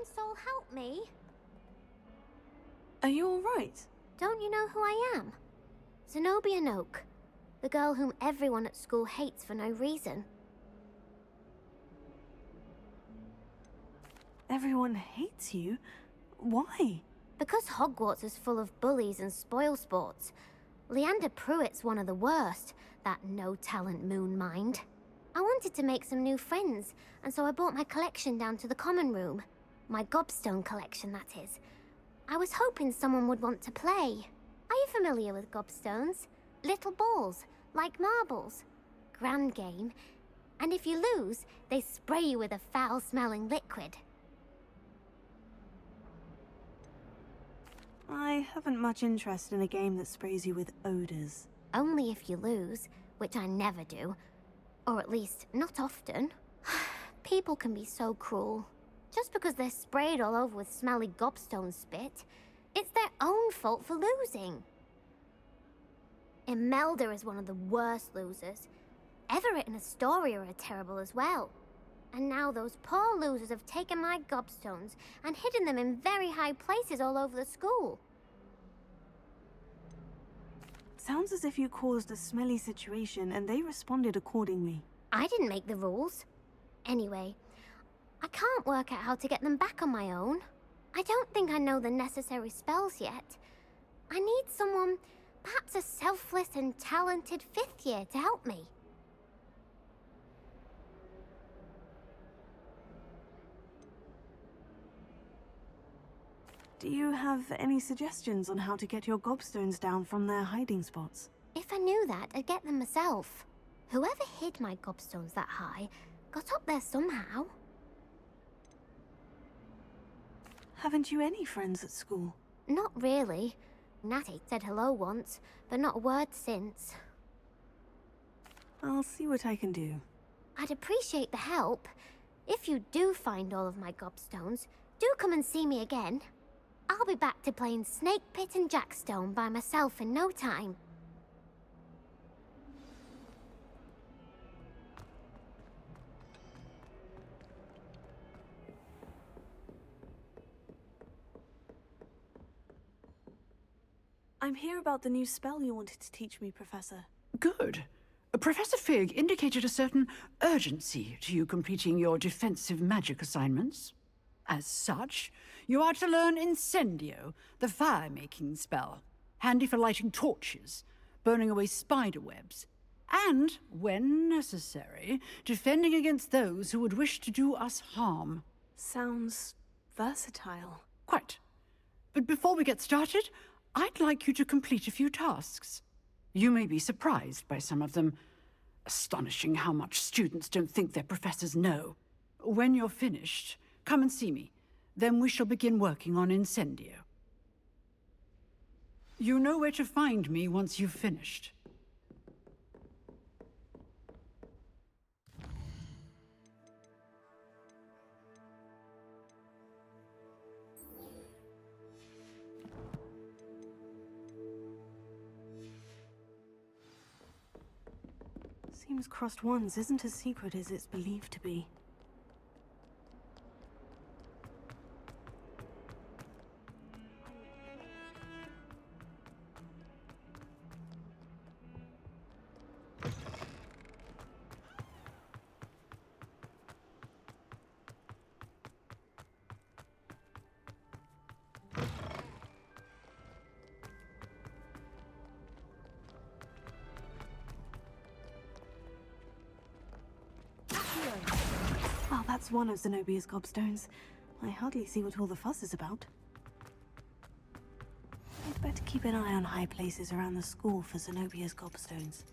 kind soul help me? Are you alright? Don't you know who I am? Zenobia Noak, the girl whom everyone at school hates for no reason. Everyone hates you? Why? Because Hogwarts is full of bullies and spoilsports. Leander Pruitt's one of the worst, that no-talent moon mind. I wanted to make some new friends, and so I brought my collection down to the common room. My gobstone collection, that is. I was hoping someone would want to play. Are you familiar with gobstones? Little balls, like marbles. Grand game. And if you lose, they spray you with a foul-smelling liquid. I haven't much interest in a game that sprays you with odors. Only if you lose, which I never do. Or at least, not often. People can be so cruel. Just because they're sprayed all over with smelly gobstone spit, it's their own fault for losing. Imelda is one of the worst losers. Everett and Astoria are terrible as well. And now those poor losers have taken my gobstones and hidden them in very high places all over the school. Sounds as if you caused a smelly situation and they responded accordingly. I didn't make the rules. Anyway, I can't work out how to get them back on my own. I don't think I know the necessary spells yet. I need someone, perhaps a selfless and talented 5th year to help me. Do you have any suggestions on how to get your gobstones down from their hiding spots? If I knew that, I'd get them myself. Whoever hid my gobstones that high got up there somehow. Haven't you any friends at school? Not really. Natty said hello once, but not a word since. I'll see what I can do. I'd appreciate the help. If you do find all of my gobstones, do come and see me again. I'll be back to playing Snake Pit and Jackstone by myself in no time. I'm here about the new spell you wanted to teach me, Professor. Good. Professor Fig indicated a certain urgency to you completing your defensive magic assignments. As such, you are to learn Incendio, the fire-making spell, handy for lighting torches, burning away spider webs, and, when necessary, defending against those who would wish to do us harm. Sounds versatile. Quite. But before we get started, I'd like you to complete a few tasks. You may be surprised by some of them. Astonishing how much students don't think their professors know. When you're finished, come and see me. Then we shall begin working on Incendio. You know where to find me once you've finished. Seems crossed wands isn't as secret as it's believed to be. Well, that's one of Zenobia's gobstones. I hardly see what all the fuss is about. I'd better keep an eye on high places around the school for Zenobia's gobstones.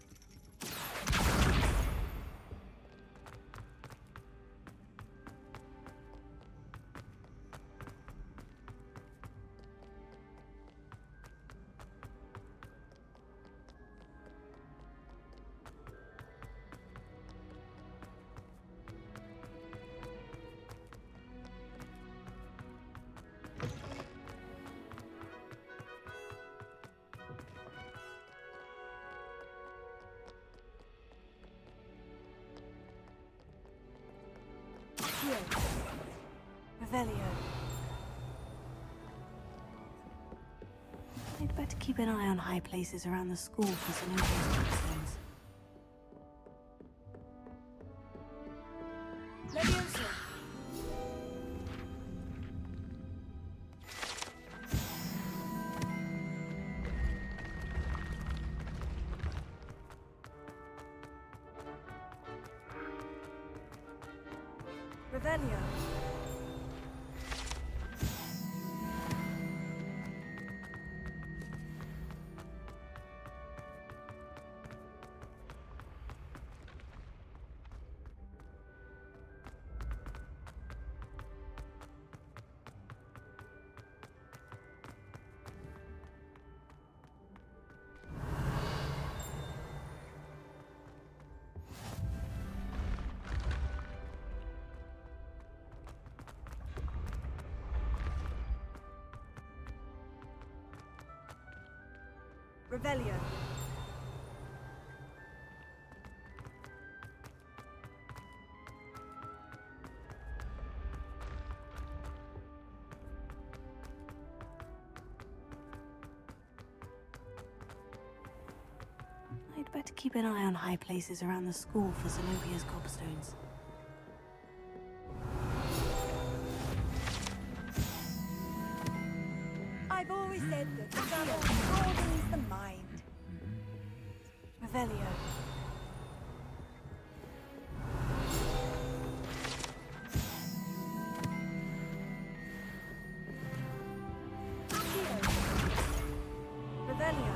Revelio. better keep an eye on high places around the school for Zenobia's gobstones. Leviosa! Revelio. Revelio. I'd better keep an eye on high places around the school for Zenobia's gobstones. I've always said that travel broadens the mind. Revelio. Revelio.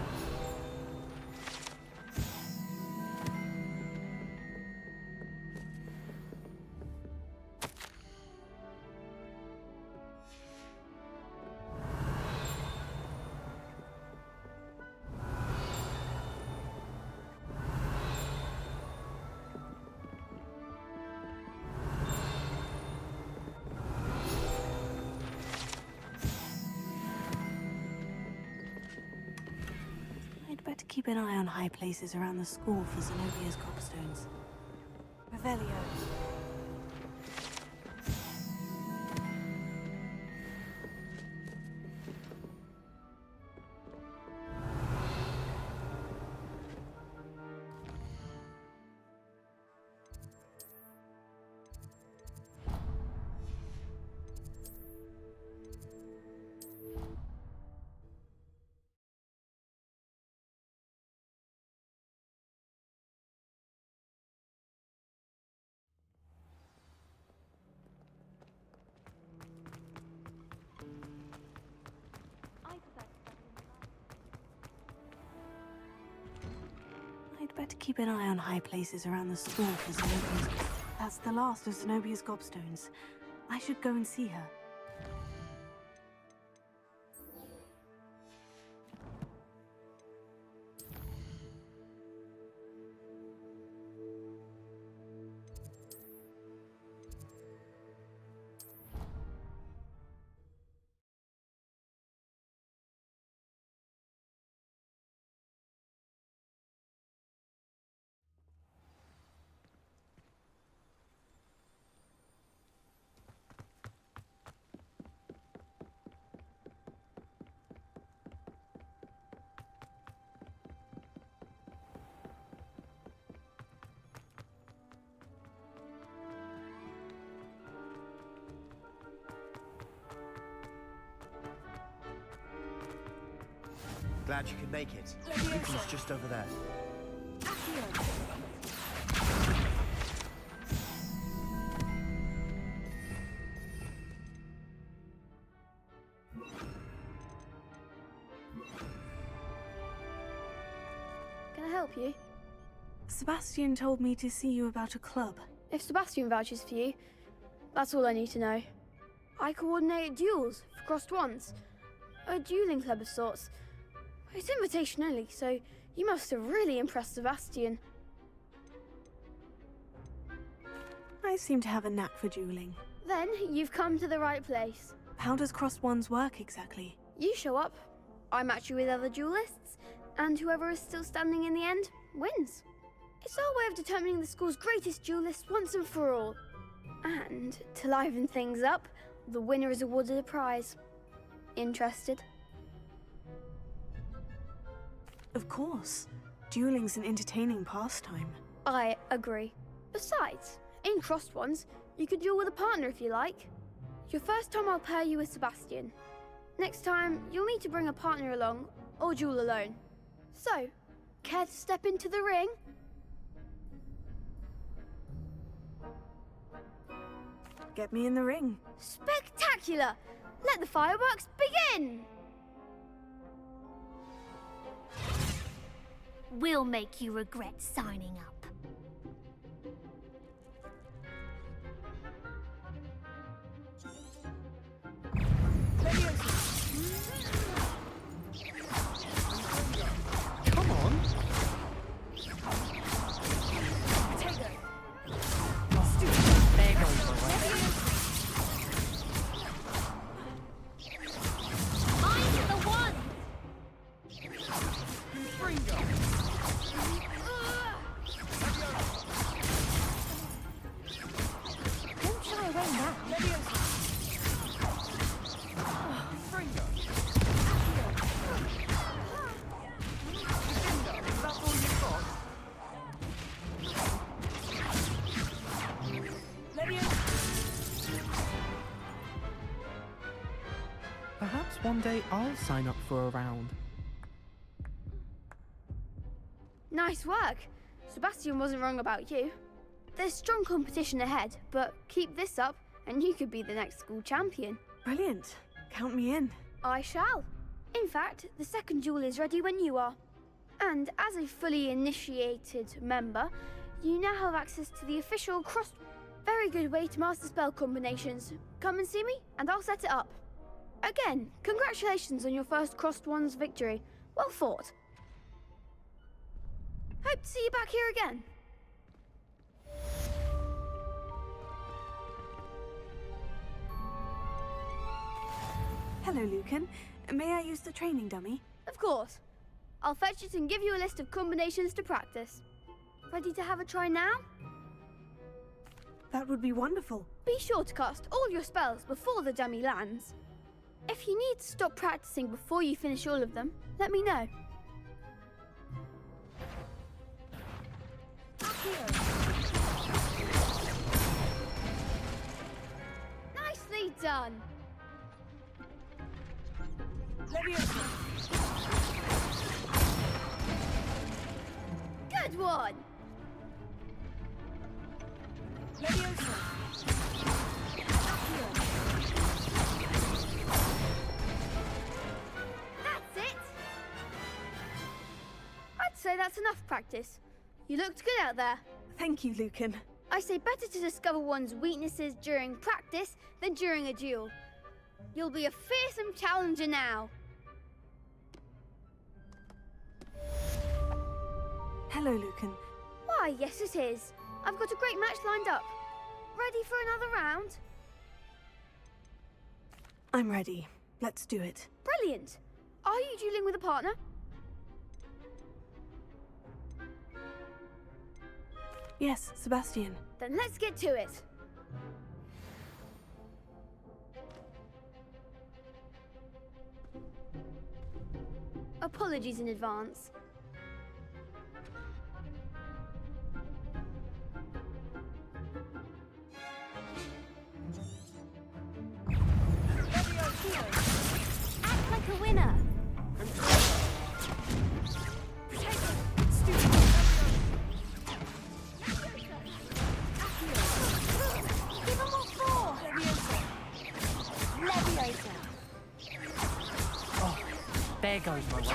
I'd better keep an eye on high places around the school for Zenobia's gobstones. Revelio. I'd better keep an eye on high places around the school for Zenobia's... That's the last of Zenobia's gobstones. I should go and see her. Glad you could make it. Leviosa. Lucan's just over there. Accio. Can I help you? Sebastian told me to see you about a club. If Sebastian vouches for you, that's all I need to know. I coordinate duels for crossed wands. A dueling club of sorts. It's invitation only, so you must have really impressed Sebastian. I seem to have a knack for dueling. Then you've come to the right place. How does crossed wands work exactly? You show up, I match you with other duelists, and whoever is still standing in the end wins. It's our way of determining the school's greatest duelist once and for all. And to liven things up, the winner is awarded a prize. Interested? Of course. Dueling's an entertaining pastime. I agree. Besides, in crossed ones, you could duel with a partner if you like. Your first time I'll pair you with Sebastian. Next time, you'll need to bring a partner along, or duel alone. So, care to step into the ring? Get me in the ring. Spectacular! Let the fireworks begin! We'll make you regret signing up. Come on! There goes my way. I'm the one! Don't shy away now. Perhaps one day I'll sign up for a round. Nice work. Sebastian wasn't wrong about you. There's strong competition ahead, but keep this up and you could be the next school champion. Brilliant. Count me in. I shall. In fact, the second duel is ready when you are. And as a fully initiated member, you now have access to the official cross... Very good way to master spell combinations. Come and see me, and I'll set it up. Again, congratulations on your first Crossed Ones victory. Well fought. Hope to see you back here again. Hello, Lucan. May I use the training dummy? Of course. I'll fetch it and give you a list of combinations to practice. Ready to have a try now? That would be wonderful. Be sure to cast all your spells before the dummy lands. If you need to stop practicing before you finish all of them, let me know. Nicely done. Good one. That's it. I'd say that's enough practice. You looked good out there. Thank you, Lucan. I say better to discover one's weaknesses during practice than during a duel. You'll be a fearsome challenger now. Hello, Lucan. Why, yes it is. I've got a great match lined up. Ready for another round? I'm ready. Let's do it. Brilliant. Are you dueling with a partner? Yes, Sebastian. Then let's get to it. Apologies in advance. Act like a winner. Give them all four. Leviosa. Oh, there goes my way.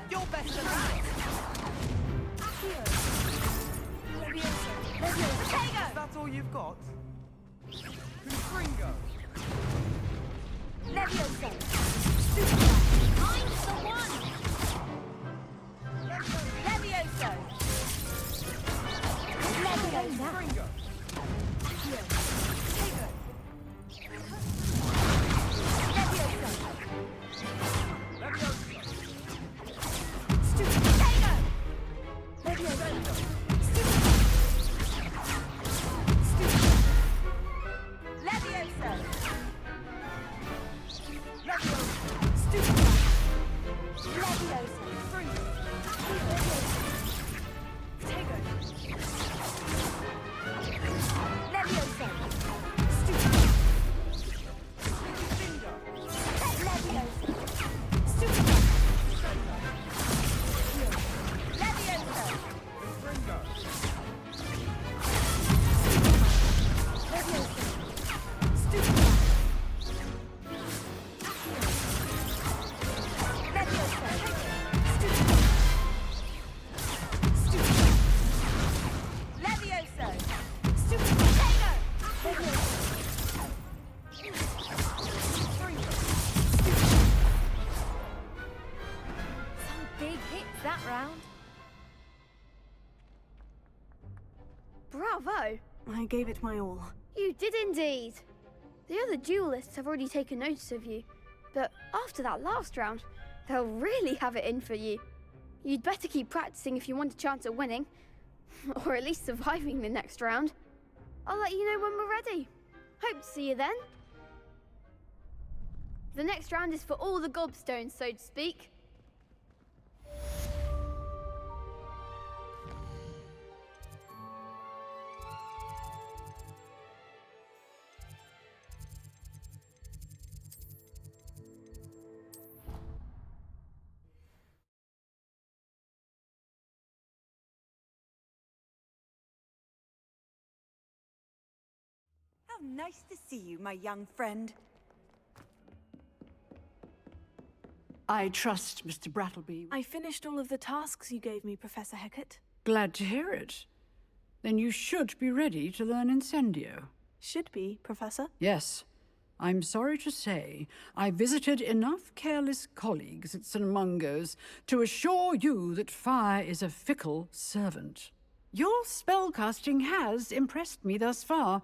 You're better than that! Is that all you've got? Confringo! Leviosa. I'm the one. Levioso! Leviosa. Confringo! Bravo! I gave it my all. You did indeed. The other duelists have already taken notice of you, but after that last round, they'll really have it in for you. You'd better keep practicing if you want a chance at winning, or at least surviving the next round. I'll let you know when we're ready. Hope to see you then. The next round is for all the gobstones, so to speak. How nice to see you, my young friend. I trust Mr. Brattleby. I finished all of the tasks you gave me, Professor Hecat. Glad to hear it. Then you should be ready to learn Incendio. Should be, Professor. Yes. I'm sorry to say, I visited enough careless colleagues at St. Mungo's to assure you that fire is a fickle servant. Your spellcasting has impressed me thus far,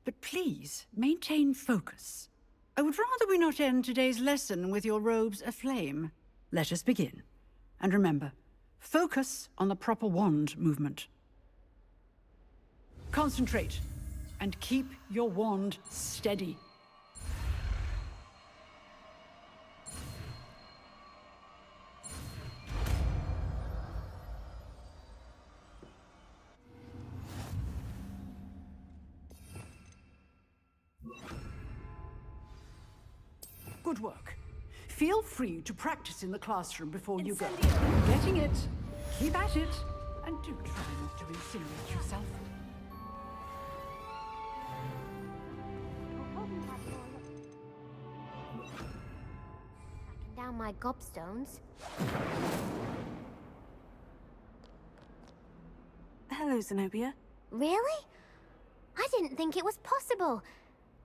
but please maintain focus. I would rather we not end today's lesson with your robes aflame. Let us begin. And remember, focus on the proper wand movement. Concentrate, and keep your wand steady. Good work. Feel free to practice in the classroom before you go. Getting it. Keep at it. And do try not to incinerate yourself. Tracking down my gobstones. Hello, Zenobia. Really? I didn't think it was possible.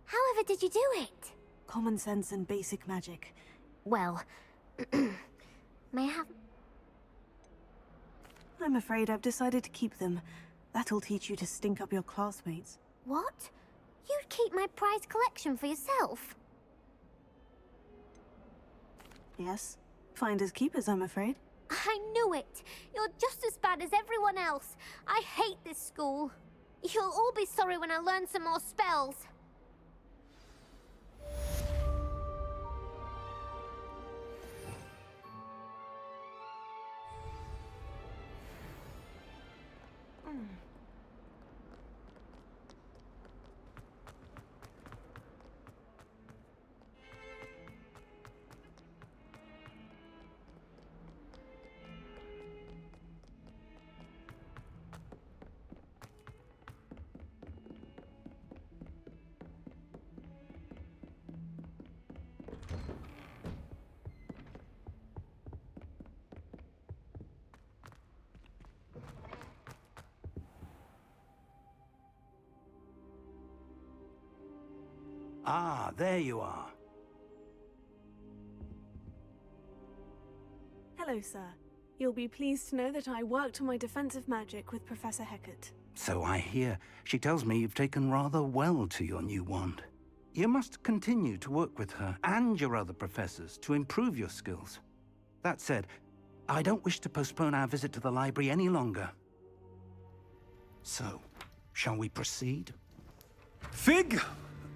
However did you do it? Common sense and basic magic. Well, may I have... I'm afraid I've decided to keep them. That'll teach you to stink up your classmates. What? You'd keep my prized collection for yourself? Yes. Finders keepers, I'm afraid. I knew it! You're just as bad as everyone else. I hate this school. You'll all be sorry when I learn some more spells. Ah, there you are. Hello, sir. You'll be pleased to know that I worked on my defensive magic with Professor Hecat. So I hear. She tells me you've taken rather well to your new wand. You must continue to work with her and your other professors to improve your skills. That said, I don't wish to postpone our visit to the library any longer. So, shall we proceed? Fig,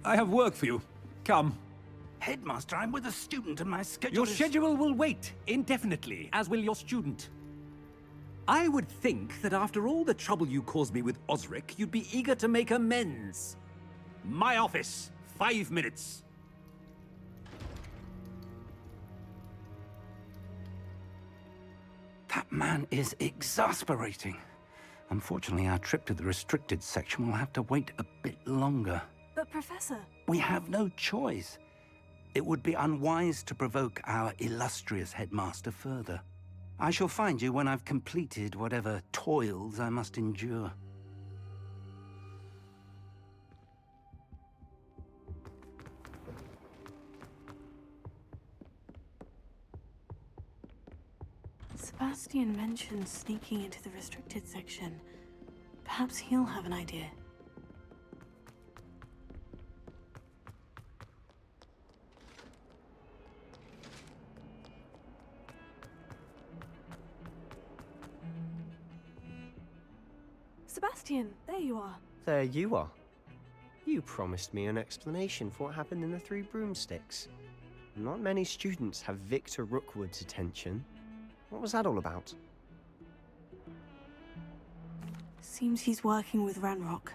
I have work for you. Come. Headmaster, I'm with a student and my schedule Your is... schedule will wait indefinitely, as will your student. I would think that after all the trouble you caused me with Osric, you'd be eager to make amends. My office, 5 minutes. That man is exasperating. Unfortunately, our trip to the restricted section will have to wait a bit longer. But, Professor... We have no choice. It would be unwise to provoke our illustrious headmaster further. I shall find you when I've completed whatever toils I must endure. Sebastian mentioned sneaking into the restricted section. Perhaps he'll have an idea. Sebastian, there you are. There you are. You promised me an explanation for what happened in the Three Broomsticks. Not many students have Victor Rookwood's attention. What was that all about? Seems he's working with Ranrock.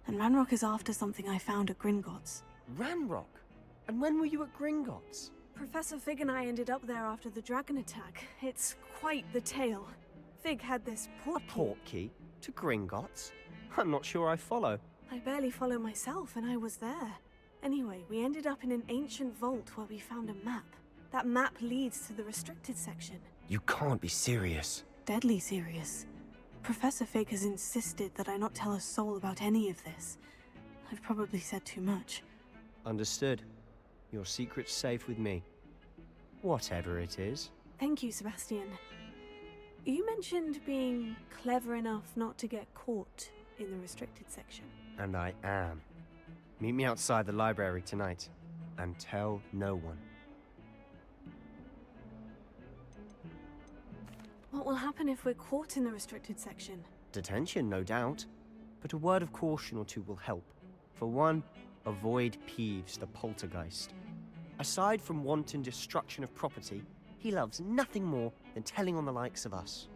And Ranrock is after something I found at Gringotts. Ranrock? And when were you at Gringotts? Professor Fig and I ended up there after the dragon attack. It's quite the tale. Fig had this port A portkey? To Gringotts? I'm not sure I follow. I barely follow myself, and I was there. Anyway, we ended up in an ancient vault where we found a map. That map leads to the restricted section. You can't be serious. Deadly serious. Professor Fig has insisted that I not tell a soul about any of this. I've probably said too much. Understood. Your secret's safe with me. Whatever it is. Thank you, Sebastian. You mentioned being clever enough not to get caught in the restricted section. And I am. Meet me outside the library tonight, and tell no one. What will happen if we're caught in the restricted section? Detention, no doubt. But a word of caution or two will help. For one, avoid Peeves, the poltergeist. Aside from wanton destruction of property, he loves nothing more than telling on the likes of us.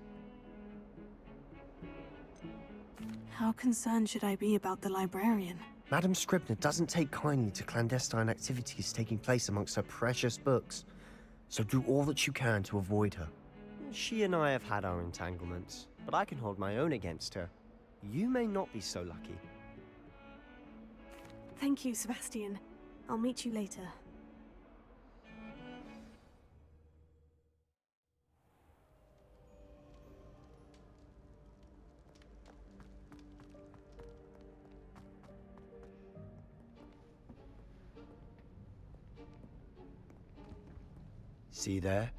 How concerned should I be about the librarian? Madame Scribner doesn't take kindly to clandestine activities taking place amongst her precious books, so do all that you can to avoid her. She and I have had our entanglements, but I can hold my own against her. You may not be so lucky. Thank you, Sebastian. I'll meet you later. See there?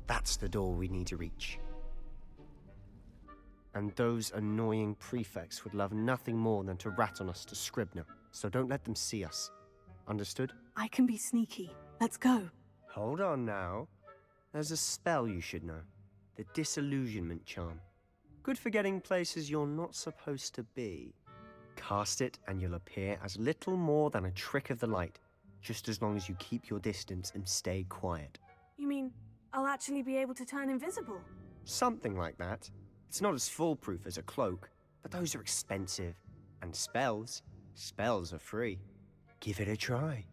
That's the door we need to reach. And those annoying prefects would love nothing more than to rat on us to Scribner, so don't let them see us. Understood? I can be sneaky. Let's go. Hold on now. There's a spell you should know. The Disillusionment Charm. Good for getting places you're not supposed to be. Cast it and you'll appear as little more than a trick of the light, just as long as you keep your distance and stay quiet. You mean I'll actually be able to turn invisible? Something like that. It's not as foolproof as a cloak, but those are expensive. And spells are free. Give it a try.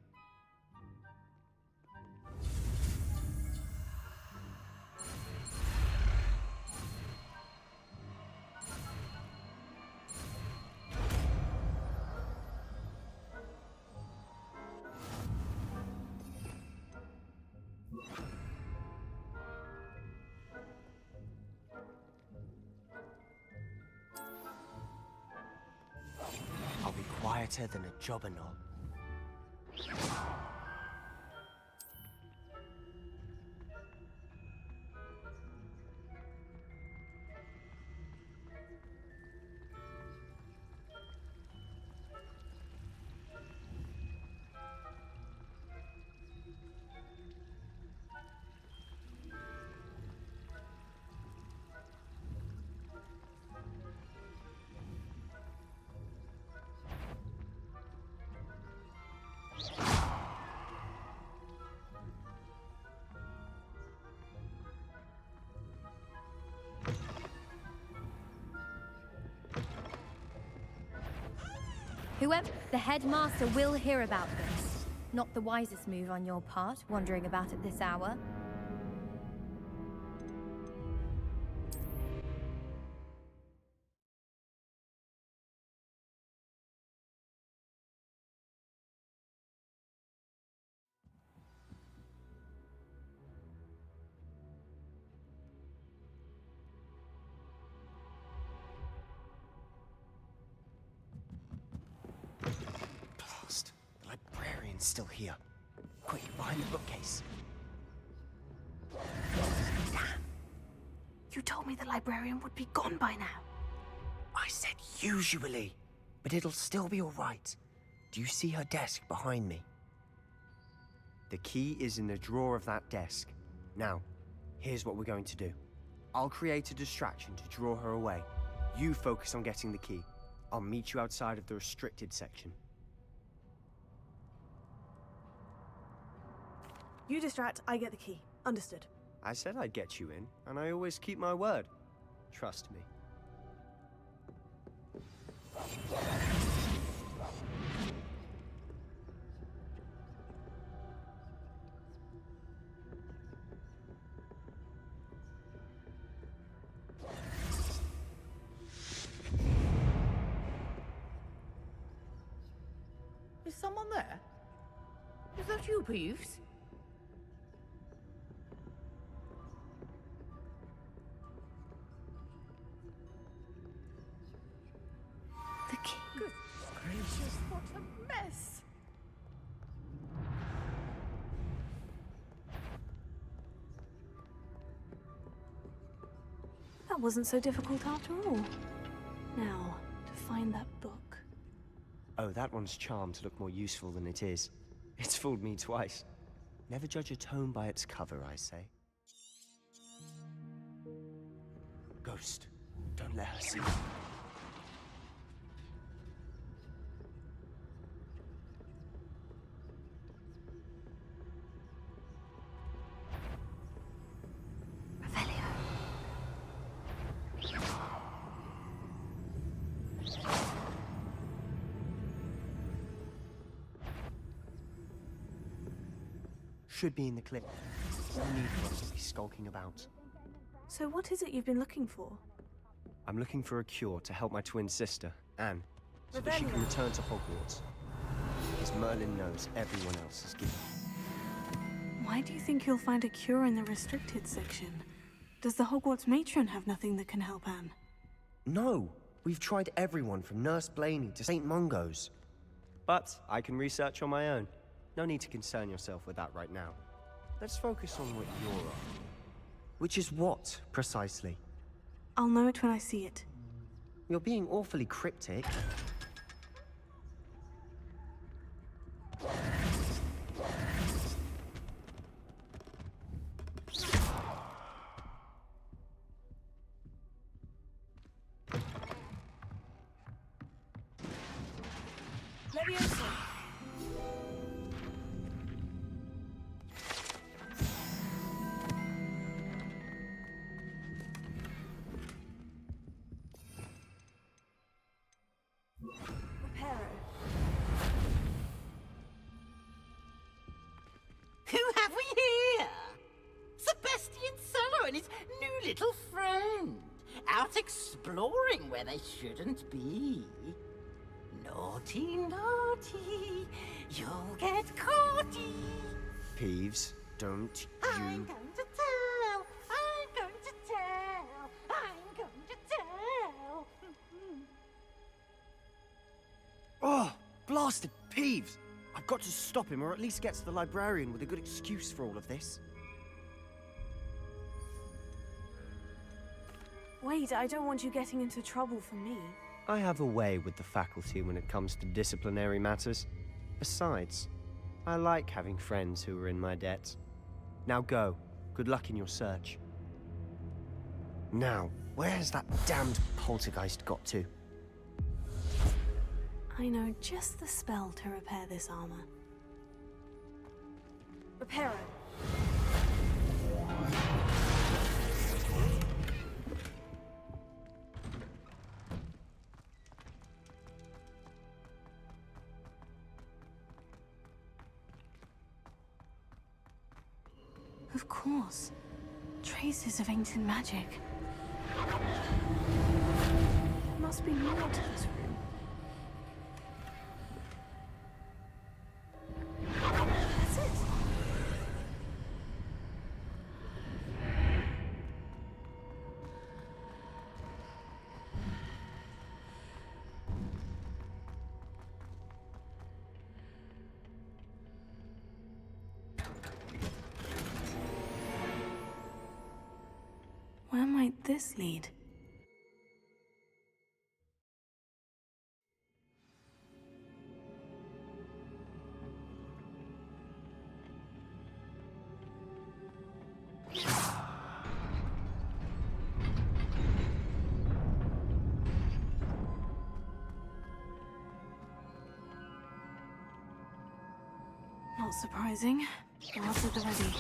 I'll be quieter than a jobberknoll. Whoever, the headmaster will hear about this. Not the wisest move on your part, wandering about at this hour. Still here. Quick, behind the bookcase. You told me the librarian would be gone by now. I said Usually. But it'll still be all right. Do you see her desk behind me? The key is in the drawer of that desk. Now, here's what we're going to do. I'll create a distraction to draw her away. You focus on getting the key. I'll meet you outside of the restricted section. You distract, I get the key. Understood. I said I'd get you in, and I always keep my word. Trust me. Is someone there? Is that you, Peeves? The key. Good gracious, what a mess! That wasn't so difficult after all. Now, to find that book. Oh, that one's charmed to look more useful than it is. It's fooled me twice. Never judge a tome by its cover, I say. Ghost, don't let her see you. Should be in the clip. No need for us to be skulking about. So what is it you've been looking for? I'm looking for a cure to help my twin sister, Anne, so that she can return to Hogwarts. Because Merlin knows everyone else is guilty. Why do you think you'll find a cure in the restricted section? Does the Hogwarts matron have nothing that can help Anne? No! We've tried everyone from Nurse Blaney to St. Mungo's. But I can research on my own. No need to concern yourself with that right now. Let's focus on what you're after. Which is what, precisely? I'll know it when I see it. You're being awfully cryptic. Leviosa! Who have we here? Sebastian Sallow and his new little friend. Out exploring where they shouldn't be. Naughty, naughty, you'll get caughty. Peeves, don't you... I'm going to tell, I'm going to tell, I'm going to tell. Oh, blasted Peeves! I've got to stop him, or at least get to the librarian with a good excuse for all of this. Wait, I don't want you getting into trouble for me. I have a way with the faculty when it comes to disciplinary matters. Besides, I like having friends who are in my debt. Now go. Good luck in your search. Now, where has that damned poltergeist got to? I know just the spell to repair this armor. Repair it. Of course. Traces of ancient magic. There must be more to this room. That's it. Where might this lead? not surprising. What's at the ready?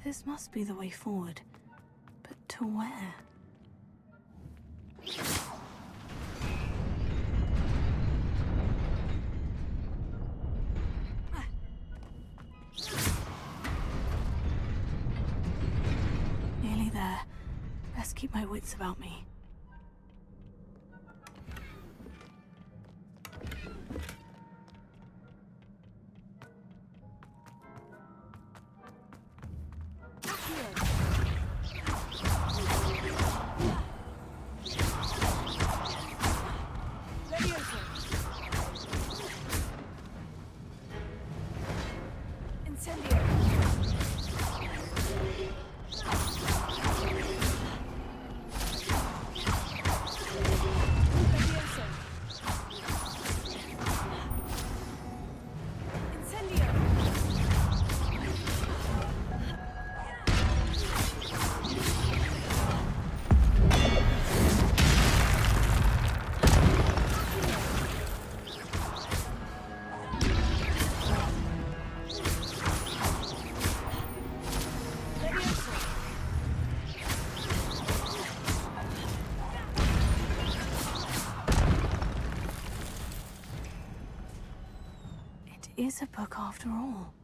This must be the way forward. But to where? Nearly there. Best keep my wits about me. Is a book after all.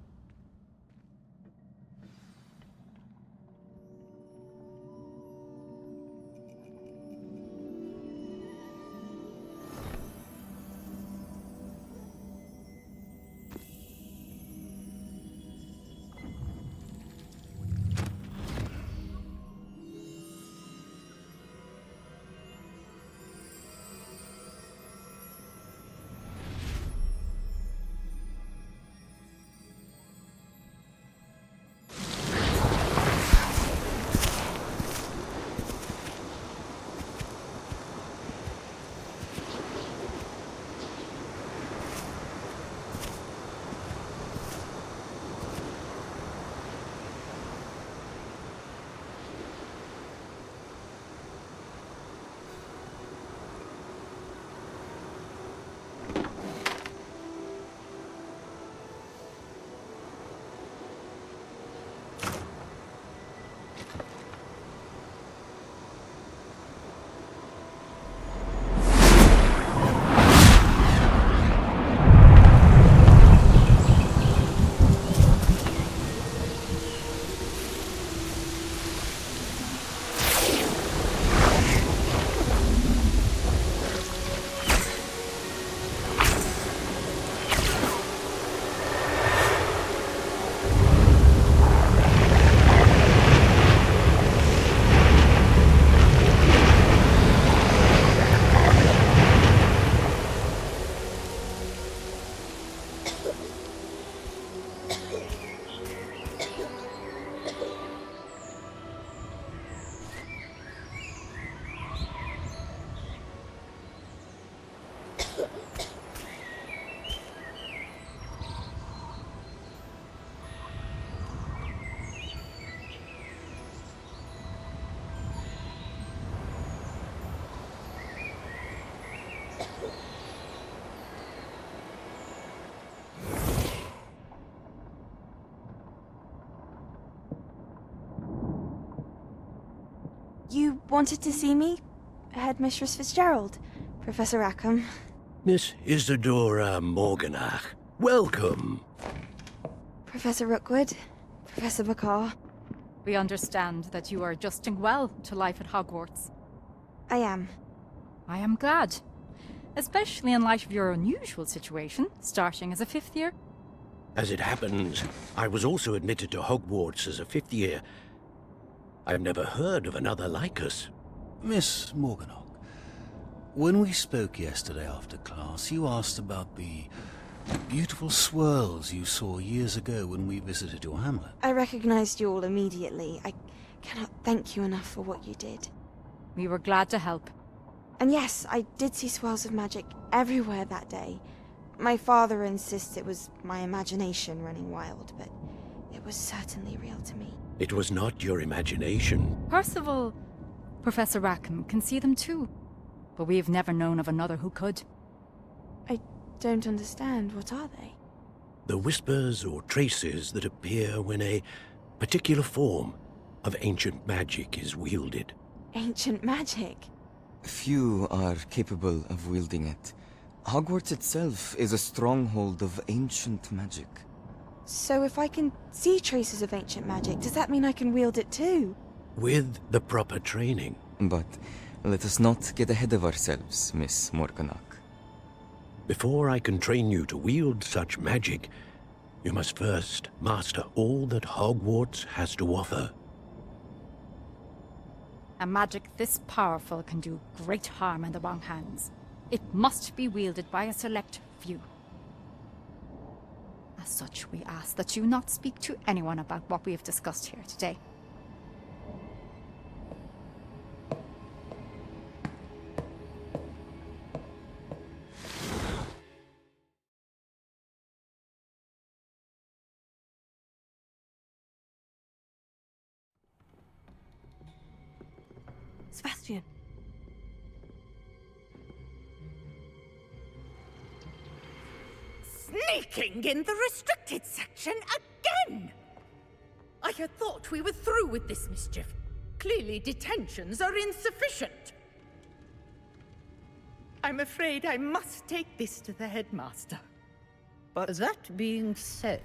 You wanted to see me? Headmistress Fitzgerald, Professor Rackham. Miss Isadora Morganach, welcome. Professor Rookwood, Professor Bakar. We understand that you are adjusting well to life at Hogwarts. I am. I am glad. Especially in light of your unusual situation, starting as a 5th year. As it happens, I was also admitted to Hogwarts as a 5th year. I have never heard of another like us. Miss Morganach, when we spoke yesterday after class, you asked about the beautiful swirls you saw years ago when we visited your hamlet. I recognized you all immediately. I cannot thank you enough for what you did. We were glad to help. And yes, I did see swirls of magic everywhere that day. My father insists it was my imagination running wild, but it was certainly real to me. It was not your imagination. Percival, Professor Rackham can see them too. But we have never known of another who could. I don't understand. What are they? The whispers or traces that appear when a particular form of ancient magic is wielded. Ancient magic? Few are capable of wielding it. Hogwarts itself is a stronghold of ancient magic. So if I can see traces of ancient magic, does that mean I can wield it too? With the proper training. But let us not get ahead of ourselves, Miss Morganach. Before I can train you to wield such magic, you must first master all that Hogwarts has to offer. A magic this powerful can do great harm in the wrong hands. It must be wielded by a select few. As such, we ask that you not speak to anyone about what we have discussed here today. Sebastian. Sneaking in the restricted section again! I had thought we were through with this mischief. Clearly detentions are insufficient. I'm afraid I must take this to the headmaster. But that being said,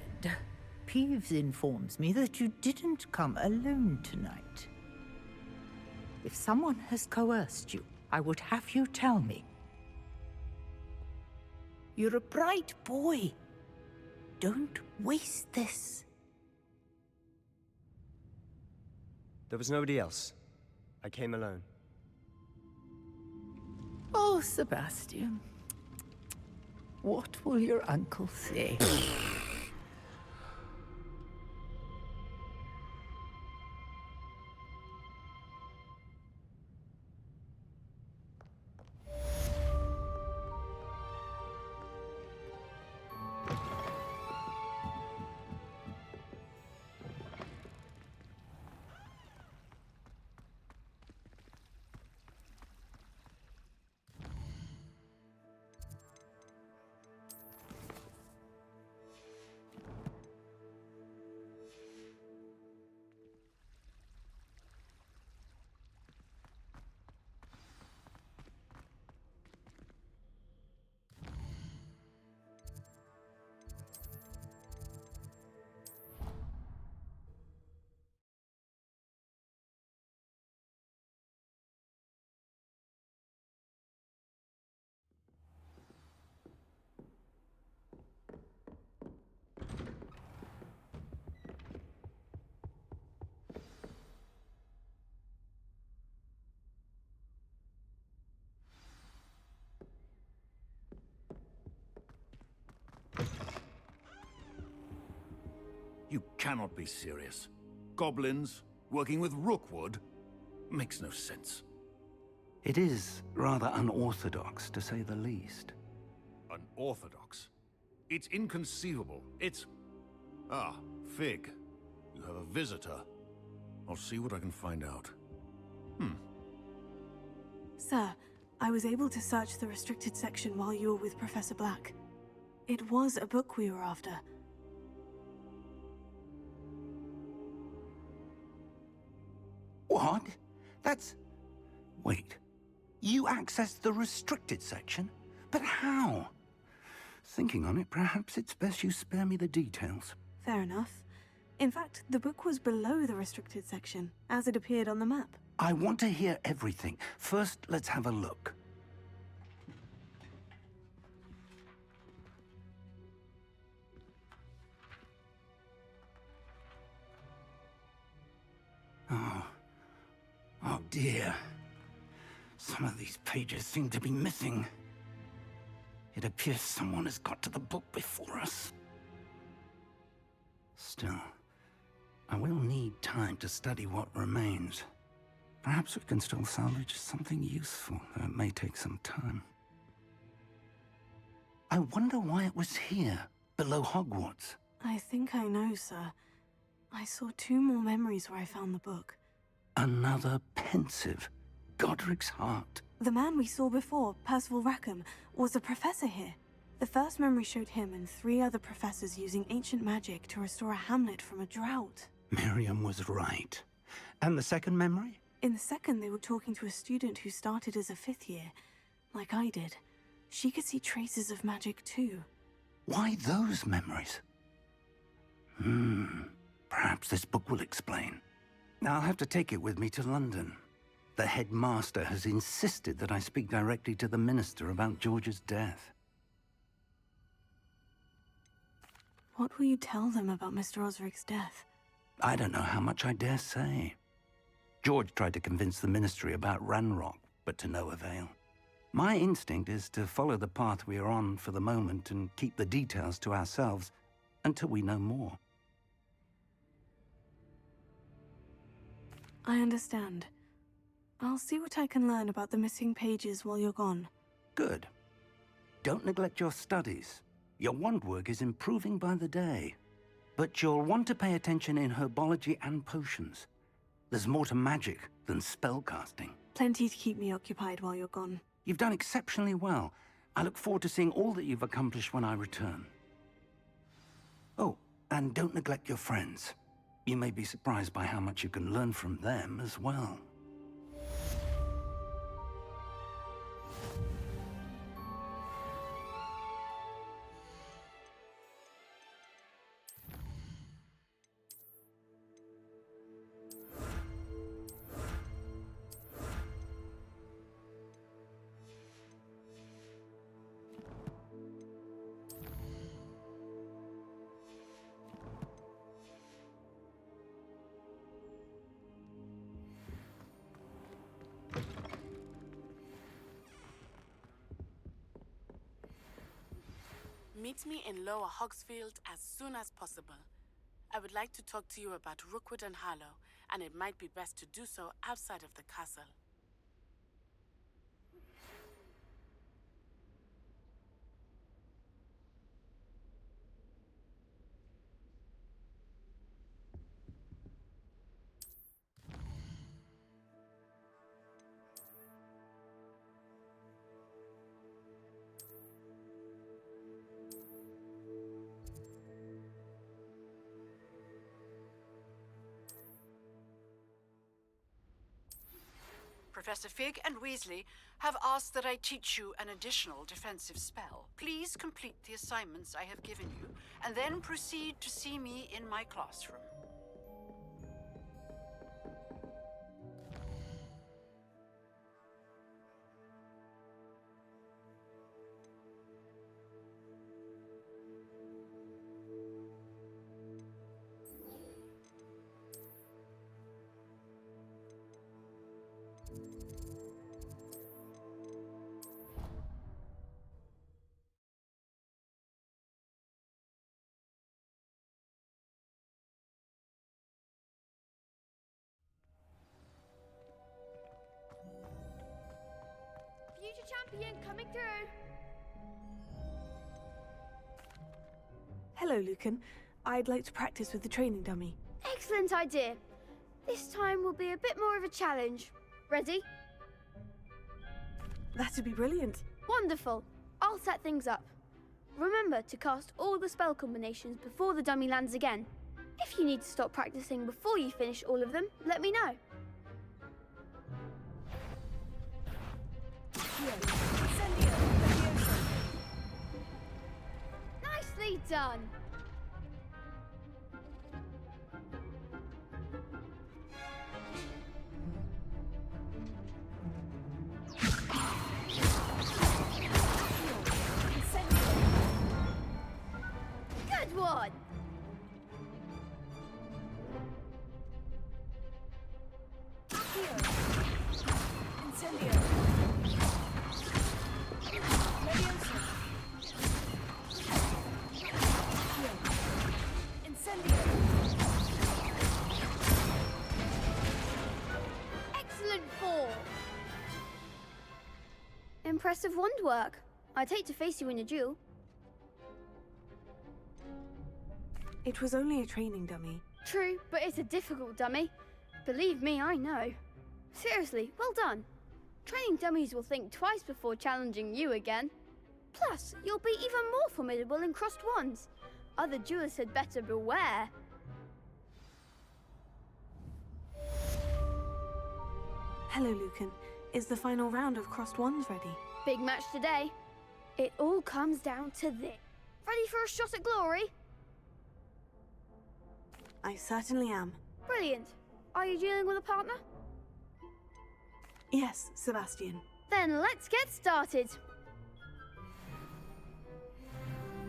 Peeves informs me that you didn't come alone tonight. If someone has coerced you, I would have you tell me. You're a bright boy. Don't waste this. There was nobody else. I came alone. Oh, Sebastian. What will your uncle say? You cannot be serious. Goblins working with Rookwood makes no sense. It is rather unorthodox, to say the least. Unorthodox? It's inconceivable. It's... Ah, Fig. You have a visitor. I'll see what I can find out. Sir, I was able to search the restricted section while you were with Professor Black. It was a book we were after. What? That's Wait, you accessed the restricted section? But how? Thinking on it, perhaps it's best you spare me the details. Fair enough. In fact, the book was below the restricted section, as it appeared on the map. I want to hear everything. First, let's have a look. Oh dear. Some of these pages seem to be missing. It appears someone has got to the book before us. Still, I will need time to study what remains. Perhaps we can still salvage something useful, though it may take some time. I wonder why it was here, below Hogwarts. I think I know, sir. I saw 2 more memories where I found the book. Another pensive. Godric's heart. The man we saw before, Percival Rackham, was a professor here. The first memory showed him and 3 other professors using ancient magic to restore a hamlet from a drought. Miriam was right. And the second memory? In the second, they were talking to a student who started as a 5th year, like I did. She could see traces of magic too. Why those memories? Perhaps this book will explain. I'll have to take it with me to London. The headmaster has insisted that I speak directly to the minister about George's death. What will you tell them about Mr. Osric's death? I don't know how much I dare say. George tried to convince the ministry about Ranrock, but to no avail. My instinct is to follow the path we are on for the moment and keep the details to ourselves until we know more. I understand. I'll see what I can learn about the missing pages while you're gone. Good. Don't neglect your studies. Your wand work is improving by the day. But you'll want to pay attention in herbology and potions. There's more to magic than spellcasting. Plenty to keep me occupied while you're gone. You've done exceptionally well. I look forward to seeing all that you've accomplished when I return. Oh, and don't neglect your friends. You may be surprised by how much you can learn from them as well. Meet me in Lower Hogsfield as soon as possible. I would like to talk to you about Rookwood and Harlow, and it might be best to do so outside of the castle. Professor Fig and Weasley have asked that I teach you an additional defensive spell. Please complete the assignments I have given you, and then proceed to see me in my classroom. Future champion coming through. Hello, Lucan. I'd like to practice with the training dummy. Excellent idea. This time will be a bit more of a challenge. Ready? That'd be brilliant. Wonderful. I'll set things up. Remember to cast all the spell combinations before the dummy lands again. If you need to stop practicing before you finish all of them, let me know. Nicely done. Good one. Excellent form. Impressive wand work. I'd hate to face you in a duel. It was only a training dummy. True, but it's a difficult dummy. Believe me, I know. Seriously, well done. Training dummies will think twice before challenging you again. Plus, you'll be even more formidable in crossed wands. Other duelists had better beware. Hello, Lucan. Is the final round of crossed wands ready? Big match today. It all comes down to this. Ready for a shot at glory? I certainly am. Brilliant. Are you dealing with a partner? Yes, Sebastian. Then let's get started.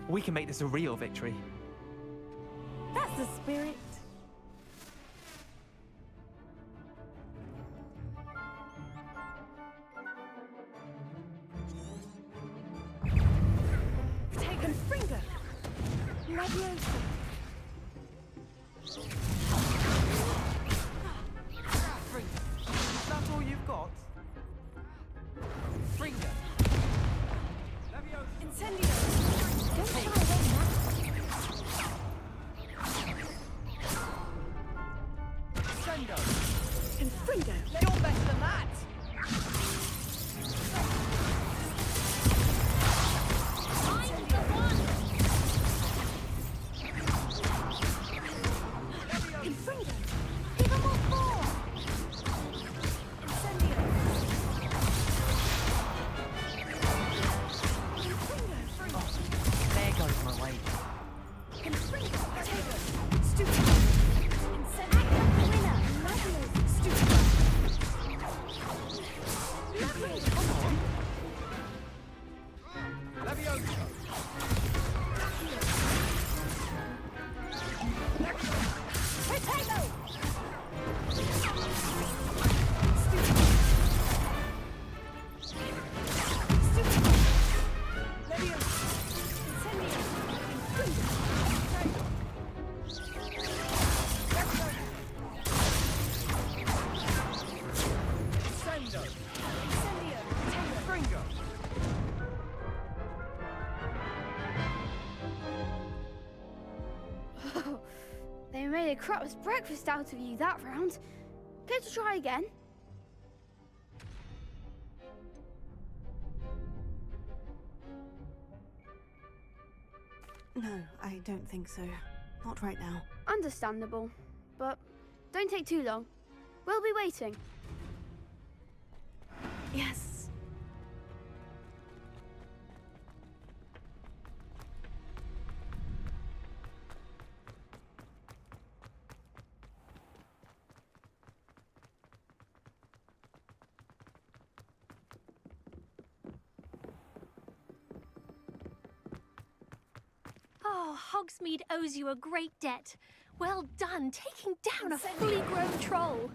We can make this a real victory. That's the spirit. Take a finger. Leviosa. Is that all you've got? Fringer. Incendio. Don't shy away now. Sendo. Confringo. You're better than that. I'm the one. Confringo. Give 'em all four. Incendio. There goes my way. Confringo. Tego. Stupid. Incendio. Winner. Leviosa. Stupid. Leviosa. Come on. Leviosa. Potato. Sendo. Fringer. They made a crap's breakfast out of you that round. Care to try again? No, I don't think so. Not right now. Understandable. But don't take too long. We'll be waiting. Yes. Oh, Hogsmeade owes you a great debt. Well done, taking down a fully grown troll.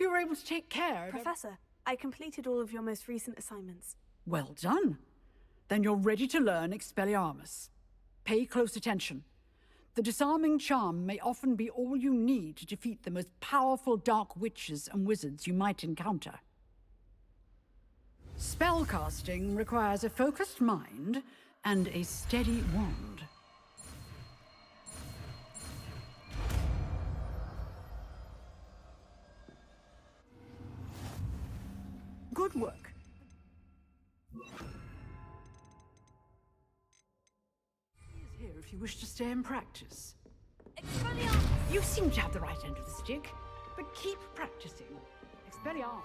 you were able to take care of... Professor, I completed all of your most recent assignments. Well done. Then you're ready to learn Expelliarmus. Pay close attention. The disarming charm may often be all you need to defeat the most powerful dark witches and wizards you might encounter. Spellcasting requires a focused mind and a steady wand. Good work. He is here if you wish to stay and practice. You seem to have the right end of the stick, but keep practicing. Expelliarmus.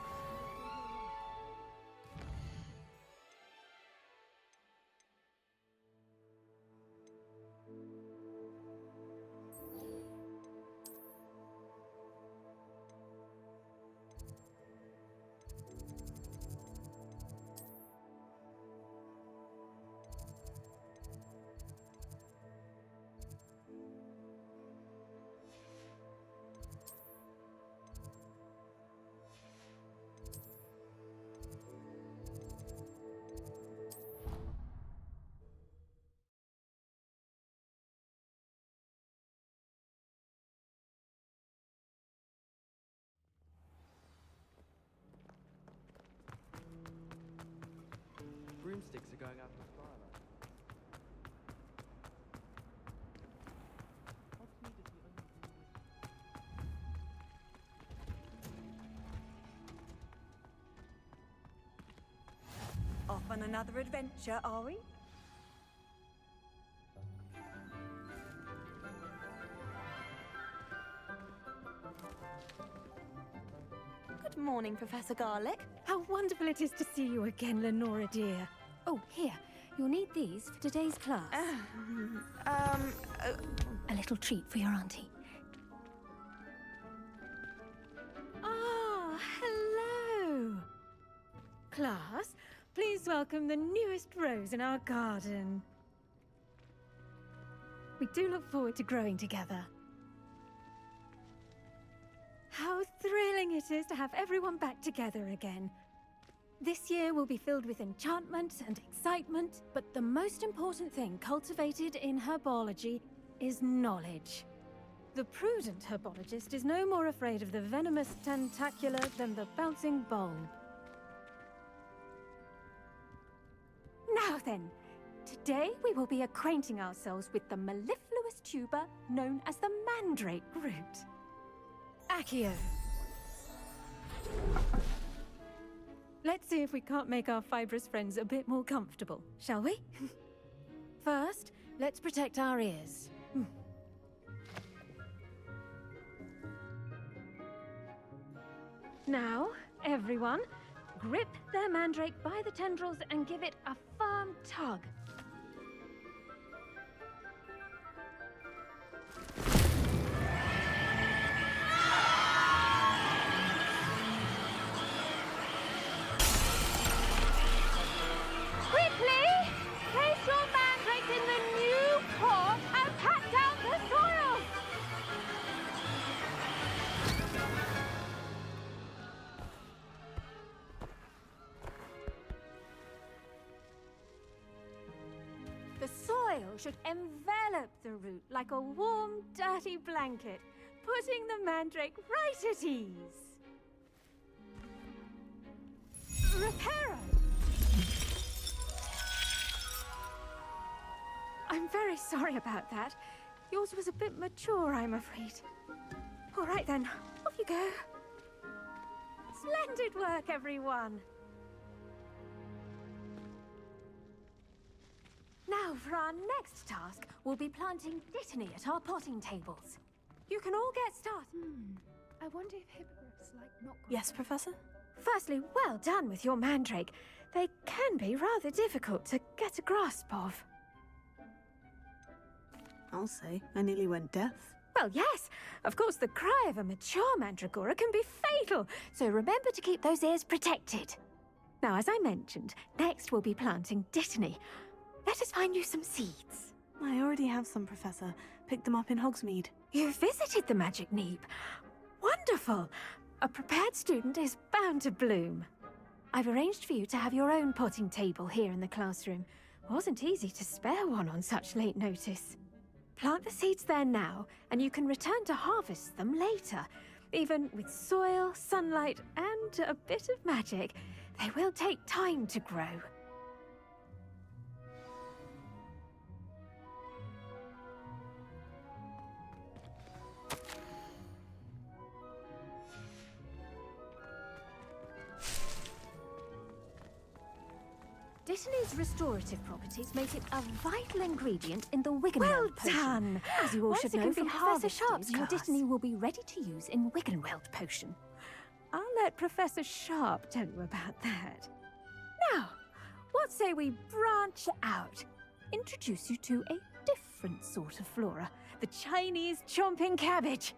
Broomsticks are going out in the firelight. Off on another adventure, are we? Good morning, Professor Garlick. How wonderful it is to see you again, Lenora dear. Oh, here. You'll need these for today's class. A little treat for your auntie. Ah, hello. Class, please welcome the newest rose in our garden. We do look forward to growing together. How thrilling it is to have everyone back together again. This year will be filled with enchantment and excitement, but the most important thing cultivated in herbology is knowledge. The prudent herbologist is no more afraid of the venomous tentacula than the bouncing bulb. Now then, today we will be acquainting ourselves with the mellifluous tuber known as the mandrake root. Accio. Let's see if we can't make our fibrous friends a bit more comfortable, shall we? First, let's protect our ears. Now, everyone, grip their mandrake by the tendrils and give it a firm tug. Quickly! Place your mandrakes in the new pot and pat down the soil! The soil should envelop the root like a warm, dirty blanket, putting the mandrake right at ease. Reparo! I'm very sorry about that. Yours was a bit mature, I'm afraid. All right then, off you go. Splendid work, everyone. Now, for our next task, we'll be planting dittany at our potting tables. You can all get started. I wonder if hippogriffs like knock. Yes, Professor? Firstly, well done with your mandrake. They can be rather difficult to get a grasp of. I'll say, I nearly went deaf. Well, yes. Of course, the cry of a mature mandragora can be fatal, so remember to keep those ears protected. Now, as I mentioned, next we'll be planting dittany. Let us find you some seeds. I already have some, Professor. Picked them up in Hogsmeade. You visited the Magic Neep. Wonderful. A prepared student is bound to bloom. I've arranged for you to have your own potting table here in the classroom. Wasn't easy to spare one on such late notice. Plant the seeds there now, and you can return to harvest them later. Even with soil, sunlight, and a bit of magic, they will take time to grow. Dittany's restorative properties make it a vital ingredient in the Wiggenweld potion. Well done! As you all Once should it know can be from Professor harvested, Sharp's, your class. Dittany will be ready to use in Wiggenweld potion. I'll let Professor Sharp tell you about that. Now, what say we branch out? Introduce you to a different sort of flora, the Chinese chomping cabbage.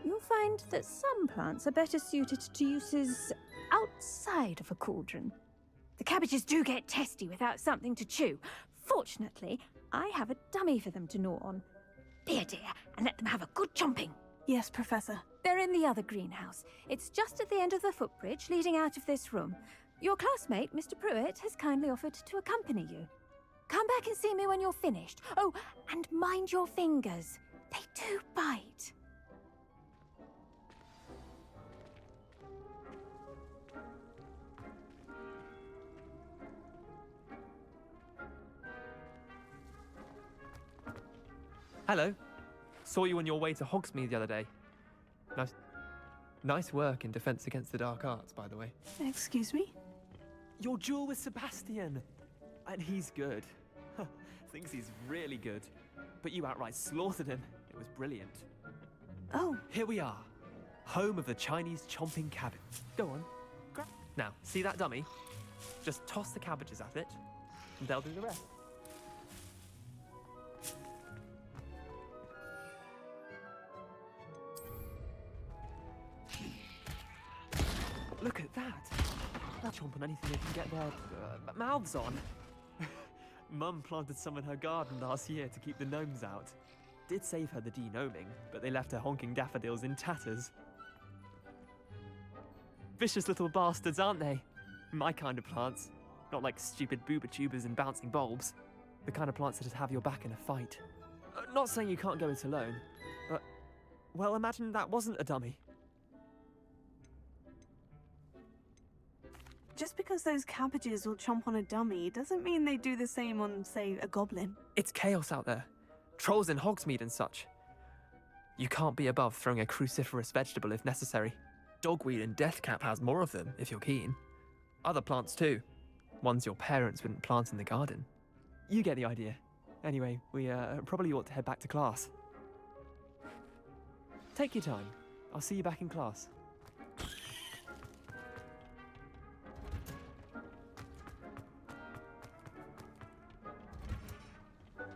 You'll find that some plants are better suited to uses outside of a cauldron. The cabbages do get testy without something to chew. Fortunately, I have a dummy for them to gnaw on. Be a dear and let them have a good chomping. Yes, Professor. They're in the other greenhouse. It's just at the end of the footbridge leading out of this room. Your classmate, Mr. Pruitt, has kindly offered to accompany you. Come back and see me when you're finished. Oh, and mind your fingers. They do bite. Hello. Saw you on your way to Hogsmeade the other day. Nice work in Defense Against the Dark Arts, by the way. Excuse me? Your duel with Sebastian. And he's good. Thinks he's really good. But you outright slaughtered him. It was brilliant. Oh. Here we are. Home of the Chinese chomping cabbage. Go on. Now, see that dummy? Just toss the cabbages at it, and they'll do the rest. Look at that! They'll chomp on anything they can get their mouths on. Mum planted some in her garden last year to keep the gnomes out. Did save her the de-gnoming, but they left her honking daffodils in tatters. Vicious little bastards, aren't they? My kind of plants. Not like stupid booba tubers and bouncing bulbs. The kind of plants that just have your back in a fight. Not saying you can't go it alone, but... well, imagine that wasn't a dummy. Just because those cabbages will chomp on a dummy doesn't mean they do the same on, say, a goblin. It's chaos out there. Trolls in Hogsmeade and such. You can't be above throwing a cruciferous vegetable if necessary. Dogweed and deathcap has more of them, if you're keen. Other plants too. Ones your parents wouldn't plant in the garden. You get the idea. Anyway, we probably ought to head back to class. Take your time. I'll see you back in class.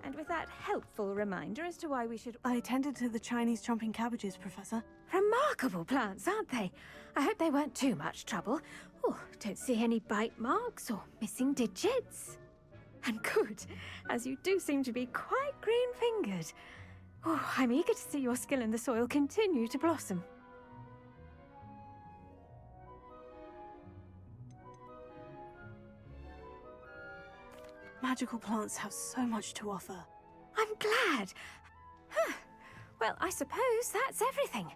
And with that helpful reminder as to why we should... I tended to the Chinese chomping cabbages, Professor. Remarkable plants, aren't they? I hope they weren't too much trouble. Oh, don't see any bite marks or missing digits. And good, as you do seem to be quite green-fingered. Oh, I'm eager to see your skill in the soil continue to blossom. Magical plants have so much to offer. I'm glad. Huh. Well, I suppose that's everything.